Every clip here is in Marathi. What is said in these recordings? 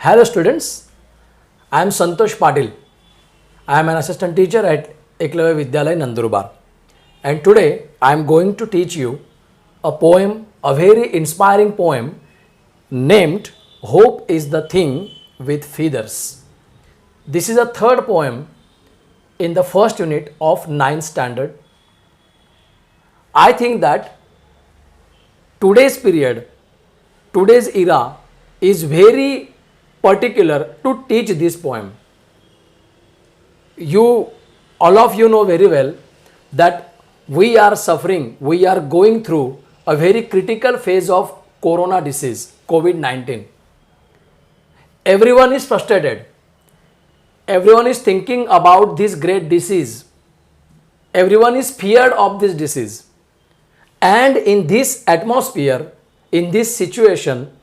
Hello students, I am Santosh Patil. I am an assistant teacher at Eklavya Vidyalaya Nandurbar, and today I am going to teach you a poem, a very inspiring poem named Hope is the Thing with Feathers. This is a third poem in the first unit of 9th standard. I think that today's period, today's era is very particular to teach this poem. All of you know very well that we are suffering, we are going through a very critical phase of corona disease, COVID-19. Everyone is frustrated. Everyone is thinking about this great disease. Everyone is feared of this disease. And in this atmosphere, in this situation,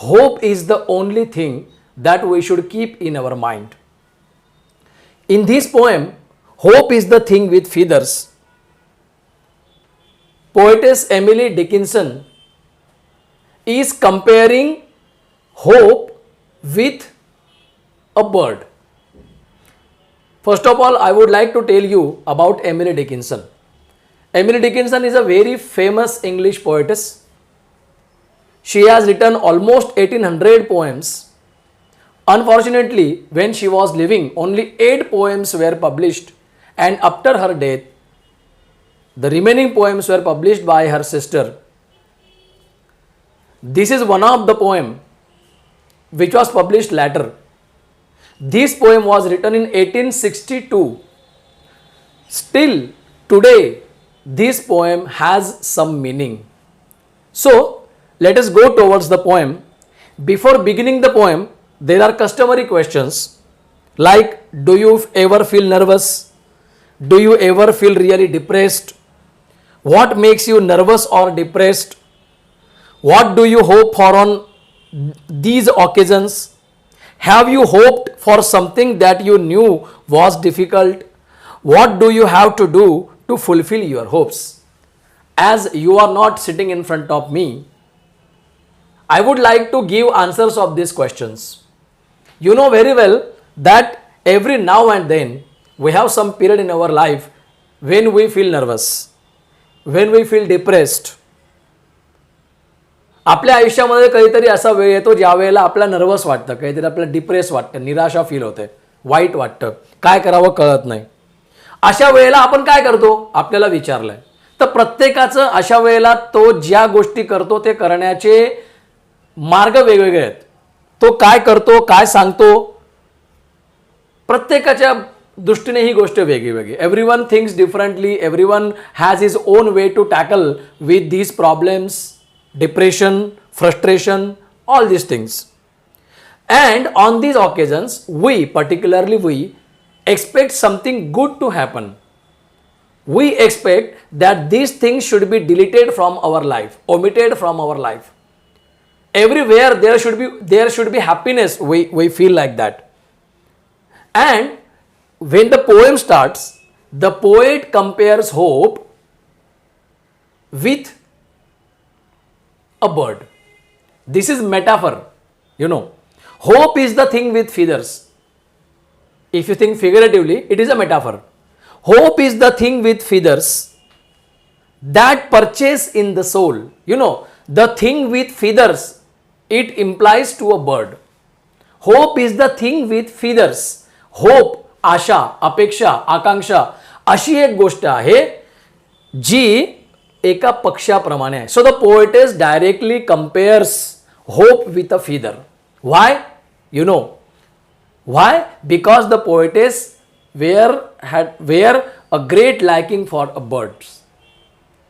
hope is the only thing that we should keep in our mind. In this poem, Hope is the Thing with Feathers, poetess Emily Dickinson is comparing hope with a bird. First of all, I would like to tell you about Emily Dickinson. Emily Dickinson is a very famous English poetess. She has written almost 1800 poems. Unfortunately, when she was living, only 8 poems were published, and after her death, the remaining poems were published by her sister. This is one of the poems which was published later. This poem was written in 1862. Still, today, this poem has some meaning. So, let us go towards the poem. Before beginning the poem, there are customary questions like, do you ever feel nervous? Do you ever feel really depressed? What makes you nervous or depressed? What do you hope for on these occasions? Have you hoped for something that you knew was difficult? What do you have to do to fulfill your hopes? As you are not sitting in front of me, I would like to give answers of these questions. You know very well that every now and then we have some period in our life when we feel nervous, when we feel depressed. आपल्या आयुष्यामध्ये काहीतरी असा वेळ येतो ज्या वेळेला आपल्याला नर्वस वाटतं, काहीतरी आपल्याला डिप्रेस वाटतं, निराशा फील होते, वाईट वाटतं, काय करावं कळत नाही. अशा वेळेला आपण काय करतो? आपल्याला विचारलंय तर प्रत्येकाचं अशा वेळेला तो ज्या गोष्टी करतो ते करण्याचे मार्ग वेगवेगळे आहेत. तो काय करतो, काय सांगतो, प्रत्येकाच्या दृष्टीने ही गोष्ट वेगळी. Everyone thinks differently. Everyone has his own way to tackle with these problems, depression, frustration, all these things. And on these occasions, particularly we, expect something good to happen. We expect that these things should be deleted from our life, omitted from our life. Everywhere there should be happiness. We feel like that. And when the poem starts, the poet compares hope with a bird. This is metaphor. Hope is the thing with feathers. If you think figuratively, it is a metaphor. Hope is the thing with feathers that perches in the soul. The thing with feathers, it implies to a bird. Hope is the thing with feathers. Hope, आशा, अपेक्षा, आकांक्षा अशी एक गोष्ट आहे जी एका पक्षाप्रमाणे आहे. So the poetess directly compares hope with a feather. Why? Why? Because the poetess were a great liking for birds.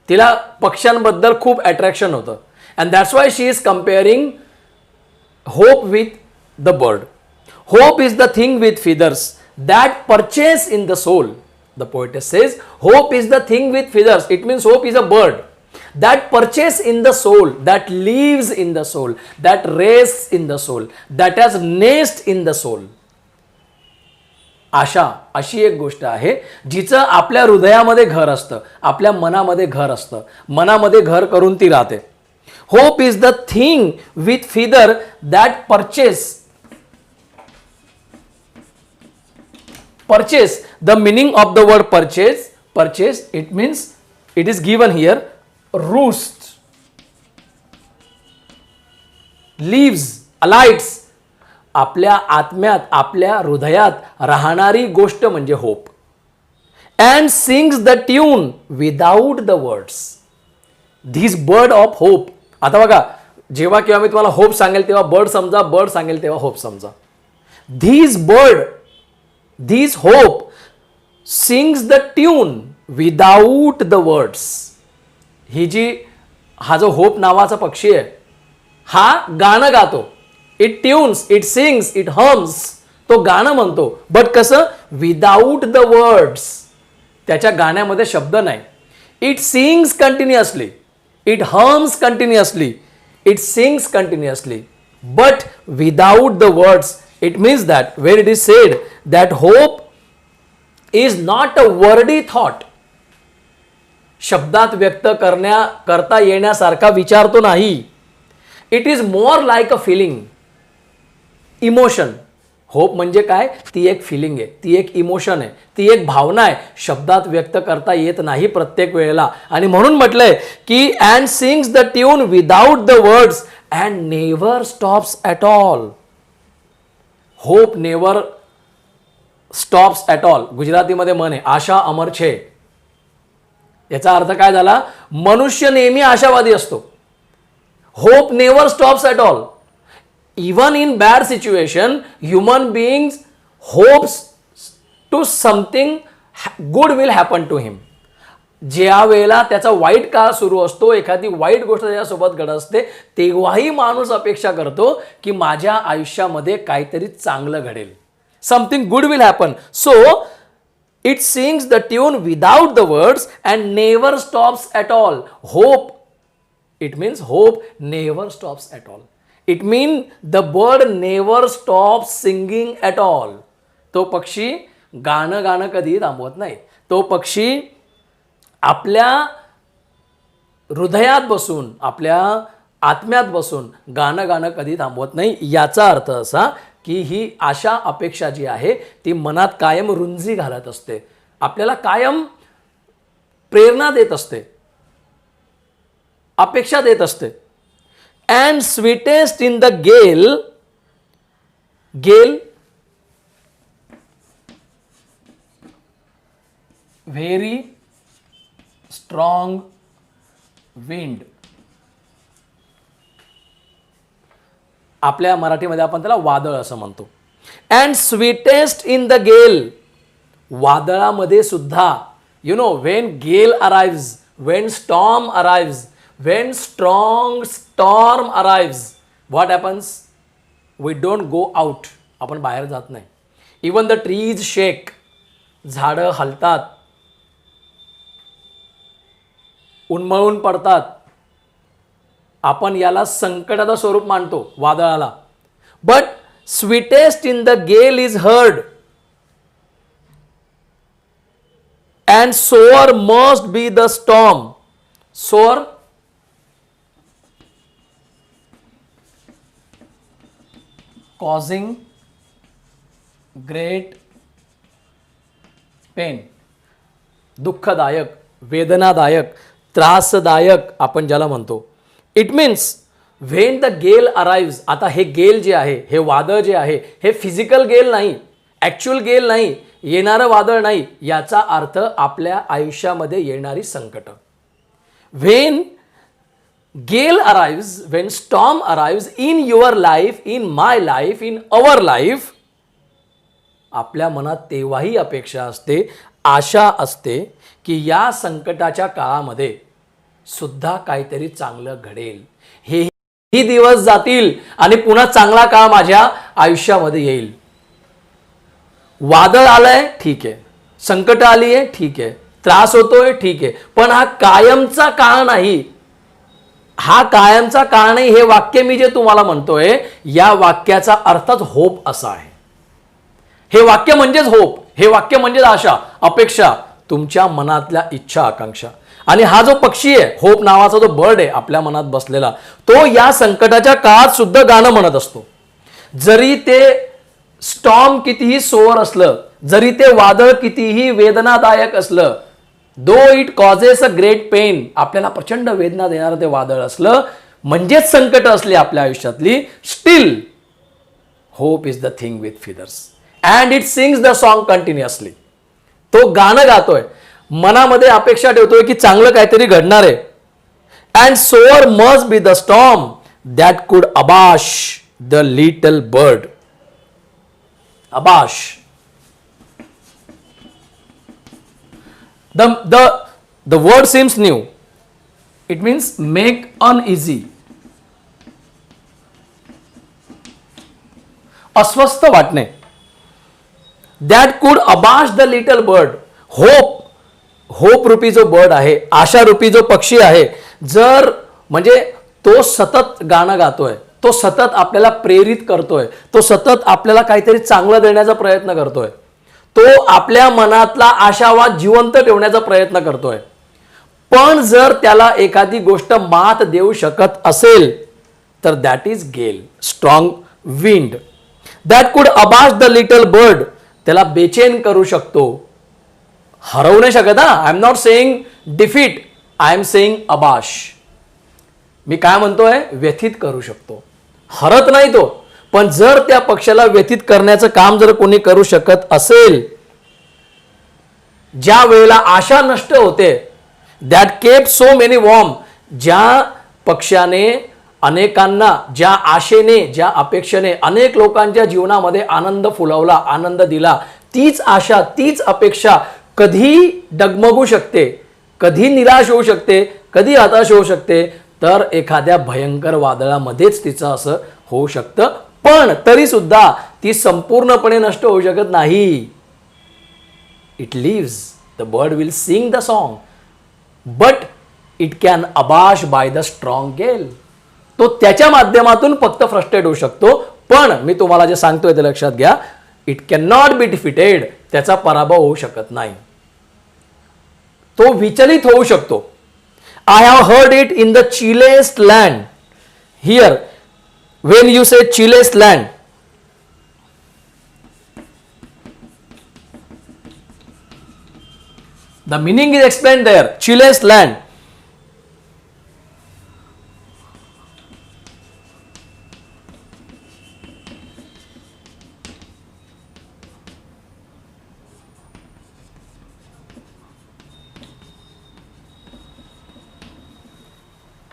तिला पक्ष्यांबद्दल खूप अट्रॅक्शन होतं. And that's why she is comparing hope with the bird. Hope is the thing with feathers that perches in the soul. The poetess says, hope is the thing with feathers. It means hope is a bird that perches in the soul, that lives in the soul, that rests in the soul, that has nest in the soul. आशा अशी एक गोष्ट आहे जिचं आपल्या हृदयामध्ये घर असतं, आपल्या मनामध्ये घर असतं, मनामध्ये घर करून ती राहते. Hope is the thing with feather that purchase. The meaning of the word purchase, it means, it is given here, roost, lives, alights. आपल्या आत्म्यात, आपल्या हृदयात राहणारी गोष्ट म्हणजे hope. And sings the tune without the words. This bird of hope. आता बघा, जेव्हा केव्हा मी तुम्हाला होप सांगेल तेव्हा बर्ड समजा, बर्ड सांगेल तेव्हा होप समजा. This hope sings the tune without the words. हा जो होप नावाचा पक्षी आहे, हा गाणं गातो. It tunes, it sings, it hums. तो गाणं म्हणतो, बट कसं? Without the words. त्याच्या गाण्यामध्ये शब्द नाही. It sings continuously, it hums continuously, it sings continuously, but without the words. It means that where it is said that hope is not a wordy thought. शब्दात व्यक्त करता येण्यासारखा विचार तो नाही. It is more like a feeling, emotion. Hope म्हणजे काय? ती एक फिलिंग आहे, ती एक इमोशन आहे, ती एक भावना आहे. शब्दात व्यक्त करता येत नाही प्रत्येक वेळेला. आणि म्हणून म्हटलंय की and sings the tune without the words and never stops at all. Hope never stops at all. गुजरातीमध्ये म्हण आहे, आशा अमर छे. याचा अर्थ काय झाला? मनुष्य नेहमी आशावादी असतो. Hope never stops at all. Even in bad situation human beings hopes to something good will happen to him. ज्या वेळेला त्याचा वाईट काळ सुरू असतो, एखादी वाईट गोष्ट त्याच्यासोबत घडत असते, तेव्हाही माणूस अपेक्षा करतो की माझ्या आयुष्यामध्ये काहीतरी चांगलं घडेल. Something good will happen. So it sings the tune without the words and never stops at all. Hope, it means hope never stops at all. It mean the bird never stops singing at all. तो पक्षी गाणं कधीही थांबवत नाही. तो पक्षी आपल्या हृदयात बसून, आपल्या आत्म्यात बसून गाणं कधी थांबवत नाही. याचा अर्थ असा की ही आशा अपेक्षा जी आहे ती मनात कायम रुंजी घालत असते, आपल्याला कायम प्रेरणा देत असते, अपेक्षा देत असते. अँड स्वीटेस्ट इन द गेल व्हेरी स्ट्रॉंग विंड. आपल्या मराठीमध्ये आपण त्याला वादळ असं म्हणतो. And sweetest in the gale. वादळामध्ये सुद्धा, you know, when gale arrives, when storm arrives, when strong storm arrives, what happens? We don't go out. आपण बाहेर जात नाही. Even the trees shake. झाडं हलतात, उन्मळून पडतात. आपण याला संकटाचं स्वरूप मानतो वादळाला. But sweetest in the gale is heard and sore must be the storm. Sore causing great pain. दुःखदायक, वेदनादायक, त्रासदायक आपण ज्याला म्हणतो. It means when the gale arrives. आता हे गेल जे आहे, हे वादळ जे आहे, हे फिजिकल गेल नाही, ॲक्च्युअल गेल नाही, येणारं वादळ नाही. याचा अर्थ आपल्या आयुष्यामध्ये येणारी संकट. व्हेन गेल arrives, when storm arrives in your life, in my life, in our life, आपल्या मनात तेव्हाही अपेक्षा असते, आशा असते की या संकटाच्या काळामध्ये सुद्धा काहीतरी चांगलं घडेल. ही दिवस जातील आणि पुन्हा चांगला काळ माझ्या आयुष्यामध्ये येईल. वादळ आलंय, ठीक आहे, संकट आली आहे, ठीक आहे, त्रास होतोय, ठीक आहे, पण हा कायमचा काळ नाही. हा कायमचा काळ नाही. हे वाक्य मी जे तुम्हाला म्हणतोय, या वाक्याचा अर्थच होप असा आहे. हे वाक्य म्हणजेच होप, हे वाक्य म्हणजेच आशा, अपेक्षा, तुमच्या मनातल्या इच्छा, आकांक्षा. आणि हा जो पक्षी आहे, होप नावाचा जो बर्ड आहे आपल्या मनात बसलेला, तो या संकटाच्या काळात सुद्धा गाणं म्हणत असतो. जरी ते स्टॉर्म कितीही सोअर असलं, जरी ते वादळ कितीही वेदनादायक असलं, though it causes a great pain, आपल्याला प्रचंड वेदना देणारं ते वादळ असलं, म्हणजेच संकट असली आपल्या आयुष्यातली, steel hope is the thing with feathers and it sings the song continuously. तो गाणं गातोय, मनामध्ये अपेक्षा ठेवतोय की चांगलं काहीतरी घडणार आहे. And sore must be the storm that could abash the little bird. Abash, the word seems new. It means make uneasy. अस्वस्थ वाटणे. That could abash the little bird. Hope रूपी जो बर्ड आहे, आशा रूपी जो पक्षी आहे, जर म्हणजे तो सतत गाणं गातोय, तो सतत आपल्याला प्रेरित करतोय, तो सतत आपल्याला काहीतरी चांगलं देण्याचा प्रयत्न करतोय, तो आपल्या मनातला आशावाद जिवंत ठेवण्याचा प्रयत्न करतोय. पण जर त्याला एखादी गोष्ट मात देऊ शकत असेल तर दॅट इज गेल, strong wind. That could abash the little bird, त्याला बेचैन करू शकतो, हरवू नाही शकत. I am not saying defeat, I am saying abash. मी काय म्हणतोय, व्यथित करू शकतो, हरत नाही तो. पण जर त्या पक्षाला व्यथित करण्याचं काम जर कोणी करू शकत असेल, ज्या वेळेला आशा नष्ट होते, that kept so many warm, ज्या पक्षाने अनेकांना, ज्या आशेने, ज्या अपेक्षेने अनेक लोकांच्या जीवनामध्ये आनंद फुलवला, आनंद दिला, तीच आशा, तीच अपेक्षा कधी डगमगू शकते, कधी निराश होऊ शकते, कधी हताश होऊ शकते, तर एखाद्या भयंकर वादळामध्येच तिचं असं होऊ शकतं. पण तरी सुद्धा ती संपूर्णपणे नष्ट होऊ शकत नाही. It lives, the bird will sing the song, but it can abash by the strong gale. तो त्याच्या माध्यमातून फक्त फ्रस्ट्रेट होऊ शकतो. पण मी तुम्हाला जे सांगतोय ते लक्षात घ्या, it can not be defeated, त्याचा पराभव होऊ शकत नाही, तो विचलित होऊ शकतो. I have heard it in the chillest land. Hear when you say chillest land, the meaning is explained there. Chillest land,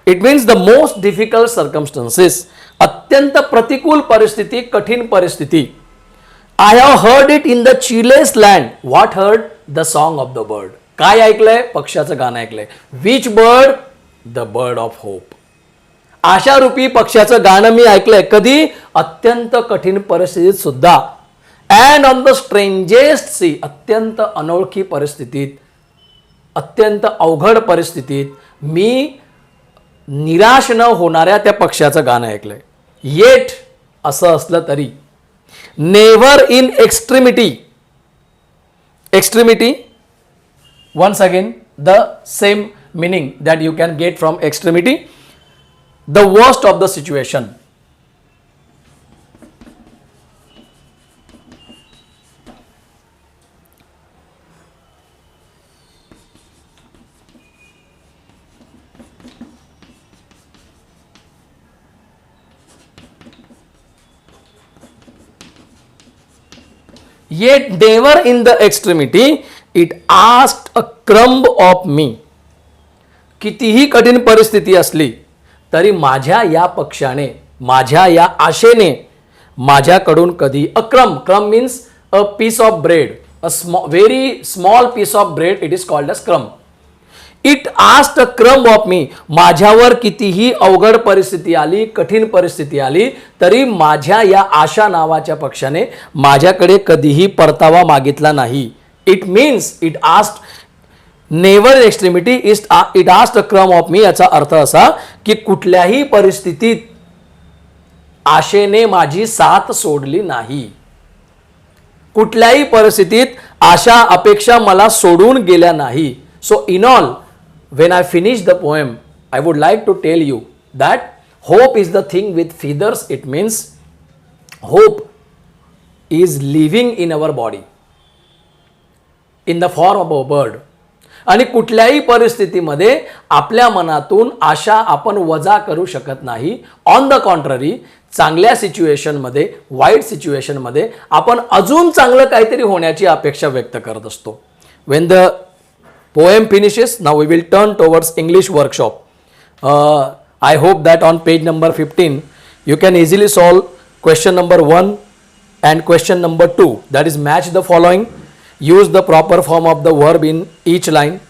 it means the most difficult circumstances, अत्यंत प्रतिकूल परिस्थिती, कठीण परिस्थिती. I have heard it in the chillest land. What heard? The song of the bird. काय ऐकलंय? पक्षाचं गाणं ऐकलंय. Which bird? The bird of hope. आशारूपी पक्षाचं गाणं मी ऐकलंय. कधी? अत्यंत कठीण परिस्थितीत सुद्धा. And on the strangest sea, अत्यंत अनोळखी परिस्थितीत, अत्यंत अवघड परिस्थितीत मी निराश न होणाऱ्या त्या पक्षाचं गाणं ऐकलंय. येट, असं असलं तरी, never in extremity. Extremity, once again the same meaning that you can get from extremity, the worst of the situation. Yet never in the extremity it asked a crumb of me. कितीही कठीण परिस्थिती असली तरी माझ्या या पक्षाने, माझ्या या आशेने माझ्याकडून कधी crumb means a piece of bread, a very small piece of bread, it is called as crumb. It asked a crumb of मी. माझ्यावर कितीही अवघड परिस्थिती आली, कठीण परिस्थिती आली, तरी माझ्या या आशा नावाच्या पक्षाने माझ्याकडे कधीही परतावा मागितला नाही. It means it asked never extremity, it asked a crumb of मी. याचा अर्थ असा की कुठल्याही परिस्थितीत आशेने माझी साथ सोडली नाही. कुठल्याही परिस्थितीत आशा अपेक्षा मला सोडून गेल्या नाही. So in all, when I finish the poem, I would like to tell you that hope is the thing with feathers. It means hope is living in our body in the form of a bird. आणि कुठल्याही परिस्थितीमध्ये आपल्या मनातून आशा आपण वजा करू शकत नाही. ऑन द कॉन्ट्ररी, चांगल्या सिच्युएशनमध्ये, वाईट सिच्युएशनमध्ये आपण अजून चांगलं काहीतरी होण्याची अपेक्षा व्यक्त करत असतो. Wien the poem finishes, now we will turn towards English workshop. I hope that on page number 15 you can easily solve question number 1 and question number 2, that is match the following, use the proper form of the verb in each line.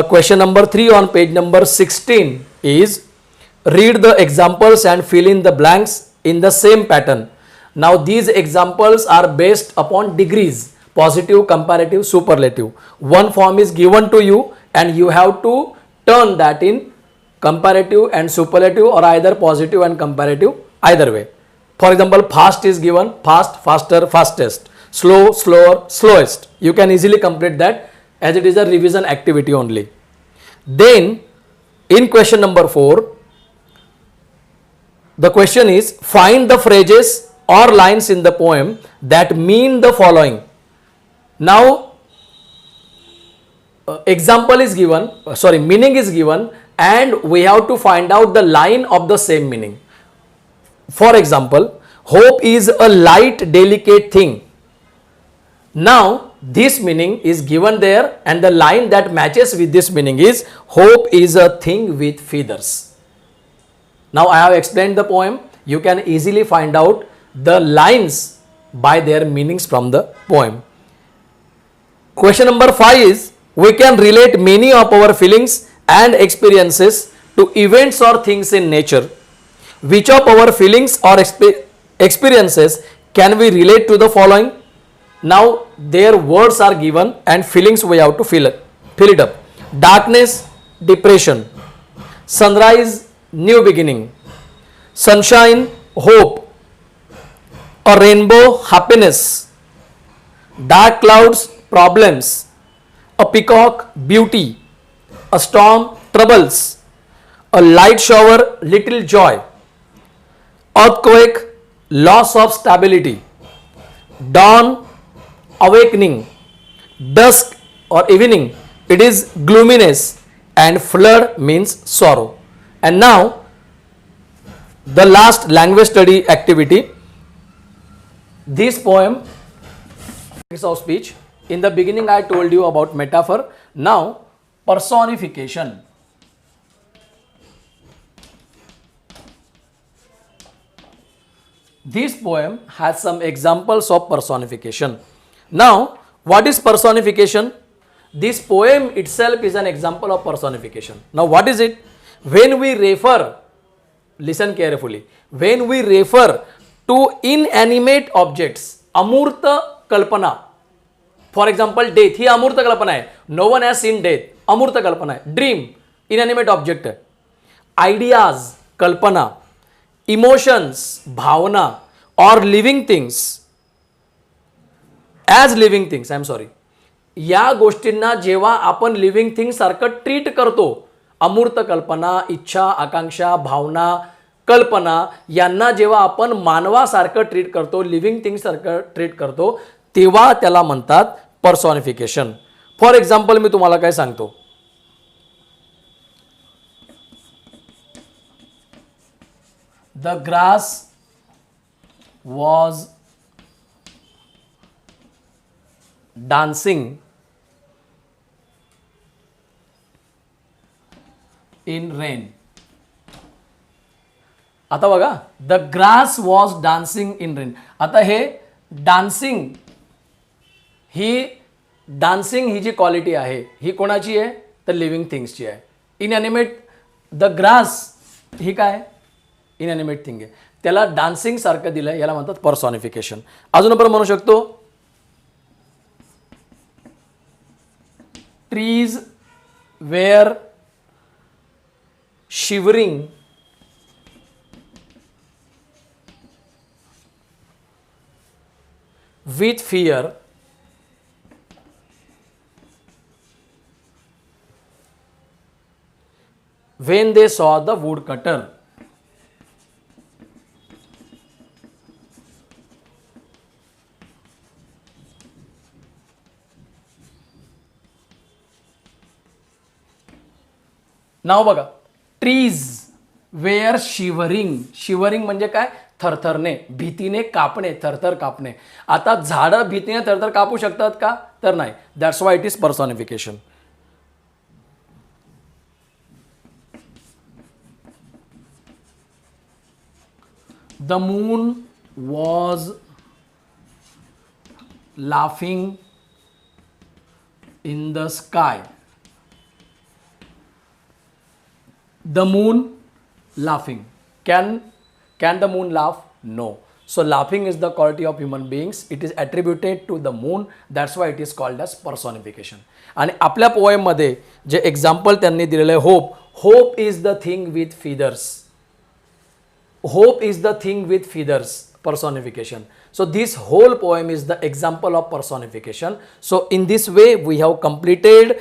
Question number 3 on page number 16 is read the examples and fill in the blanks in the same pattern. Now these examples are based upon degrees: positive, comparative, superlative. One form is given to you and you have to turn that in comparative and superlative, or either positive and comparative, either way. For example, fast is given: fast, faster, fastest; slow, slower, slowest. You can easily complete that as it is a revision activity only. Then in question number 4, the question is find the phrases or lines in the poem that mean the following. Now example is given, meaning is given, and we have to find out the line of the same meaning. For example, hope is a light, delicate thing. Now this meaning is given there and the line that matches with this meaning is hope is a thing with feathers. Now I have explained the poem. You can easily find out the lines by their meanings from the poem. Question number 5 is we can relate many of our feelings and experiences to events or things in nature. Which of our feelings or experiences can we relate to the following? Now their words are given and feelings we have to fill it up. Darkness, depression; sunrise, new beginning; sunshine, hope; a rainbow, happiness; dark clouds, problems; a peacock, beauty; a storm, troubles; a light shower, little joy; earthquake, loss of stability; dawn, awakening; dusk or evening, it is gloominess; and flood means sorrow. And now the last language study activity. This poem is of speech. In the beginning I told you about metaphor. Now personification. This poem has some examples of personification. Now what is personification? This poem itself is an example of personification. Now what is it? When we refer, listen carefully, when we refer to inanimate objects, amurta kalpana. For example, death ही अमूर्त कल्पना है. No one has seen death. अमूर्त कल्पना है. Dream, inanimate object है. Ideas, कल्पना. Emotions, Bhavana, or living things, as living things, I am sorry. या गोष्टींना जेव्हा आपण लिव्हिंग थिंग सारखं ट्रीट करतो, अमूर्त कल्पना, इच्छा, आकांक्षा, भावना, कल्पना यांना जेव्हा आपण मानवासारखं ट्रीट करतो, लिव्हिंग थिंग सारखं ट्रीट करतो, तेव्हा त्याला म्हणतात पर्सॉनिफिकेशन. फॉर एक्झाम्पल मी तुम्हाला काय सांगतो, the grass was dancing in rain. आता बघा, the grass was dancing in rain. आता हे डान्सिंग ही जी क्वालिटी आहे ही कोणाची आहे, तर लिव्हिंग थिंग्सची आहे. इनॅनिमेट, द ग्रास ही काय, इनॅनिमेट थिंग आहे, त्याला डान्सिंग सारखं दिलं, याला म्हणतात पर्सॉनिफिकेशन. अजून आपण म्हणू शकतो trees were shivering with fear when they saw the woodcutter. नाव बघा, ट्रीज वेअर शिवरिंग. शिवरिंग म्हणजे काय? थरथरणे, भीतीने कापणे, थरथर कापणे. आता झाडं भीतीने थरथर कापू शकतात का? तर नाही. That's why it is पर्सॉनिफिकेशन. The moon was laughing in the sky. The moon laughing. Can the moon laugh? No. So laughing is the quality of human beings. It is attributed to the moon. That's why it is called as personification. आणि आपल्या पोएम मध्ये जे एक्झाम्पल त्यांनी दिलेलं आहे, hope is the thing with feathers. Hope is the thing with feathers, personification. So this whole poem is the example of personification. So in this way we have completed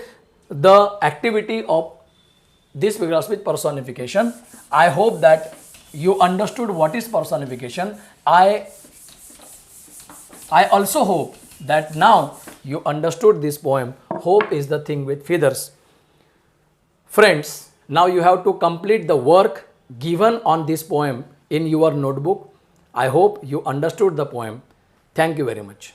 the activity of this figure speech personification. I hope that you understood what is personification. I also hope that now you understood this poem. Hope is the thing with feathers. Friends, now you have to complete the work given on this poem in your notebook. I hope you understood the poem. Thank you very much.